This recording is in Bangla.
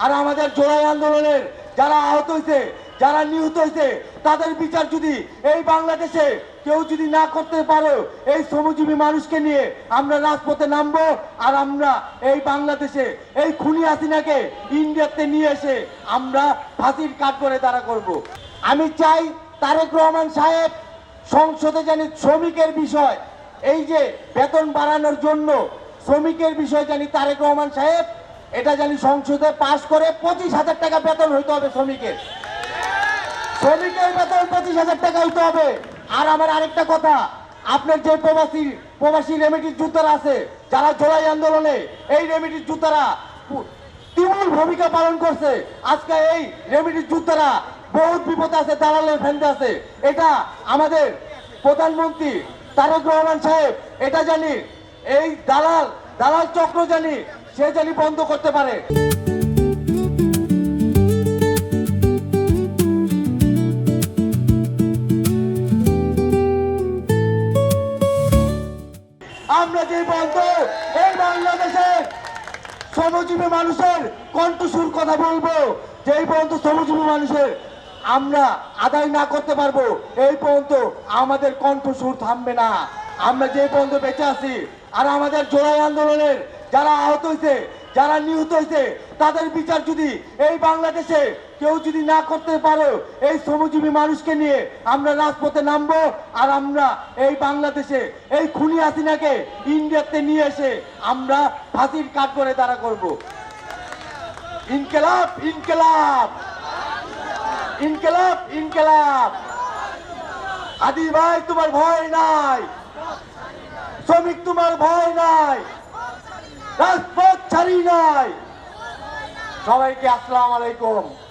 আর আমাদের জুলাই আন্দোলনের যারা আহত হয়েছে, যারা নিহত হয়েছে, তাদের বিচার যদি এই বাংলাদেশে কেউ যদি না করতে পারে, এই শ্রমজীবী মানুষকে নিয়ে আমরা রাজপথে নামবো। আর আমরা এই বাংলাদেশে এই খুনি হাসিনাকে ইন্ডিয়াতে নিয়ে এসে আমরা ফাঁসির কাঠগড়ায় দাঁড়া করব। আমি চাই তারেক রহমান সাহেব সংসদে জানি শ্রমিকের বিষয়, এই যে বেতন বাড়ানোর জন্য শ্রমিকের বিষয় জানি তারেক রহমান সাহেব এটা জানি সংসদে পাশ করে 25,000 টাকা বেতন হইতে হবে শ্রমিকের বেতন 25,000 টাকা হইতে হবে। আর আমার আরেকটা কথা, আপনার যে প্রবাসী রেমিডির যোদ্ধারা আছে, যারা জুলাই আন্দোলনে এই রেমিডির যোদ্ধারা তুমুল ভূমিকা পালন করছে, আজকে এই রেমিডির যোদ্ধারা বহুত বিপদে আছে, দালালের ফেন্দে আছে। এটা আমাদের প্রধানমন্ত্রী তারেক রহমান সাহেব এটা জানি এই দালাল চক্র জানি সে জানি বন্ধ করতে পারে। আমরা যে বন্ধ এই বাংলাদেশে শ্রমজীবী মানুষের কণ্ঠস্বর কথা বলবো, যেই পর্যন্ত শ্রমজীবী মানুষের আমরা আদায় না করতে পারবো এই পর্যন্ত আমাদের কণ্ঠস্বর থামবে না। আমরা যে পর্যন্ত বেঁচে আছি আর আমাদের জুলাই আন্দোলনের যারা আহত হয়েছে, যারা নিহত হয়েছে, তাদের বিচার যদি এই বাংলাদেশে কেউ যদি না করতে পারে, এই শ্রমজীবী মানুষকে নিয়ে আমরা রাজপথে নামবো। আর আমরা এই বাংলাদেশে এই খুনি হাসিনাকে ইন্ডিয়াতে নিয়ে এসে আমরা ফাঁসির কাঠগড়ায় দাঁড়া করব। ইনকিলাব ইনকিলাব ইনকিলাব ইনকিলাব। আদি ভাই তোমার ভয় নাই, শ্রমিক তোমার ভয় নাই, রাজপথ ছাড়ি নাই। সবাইকে আসসালামু আলাইকুম।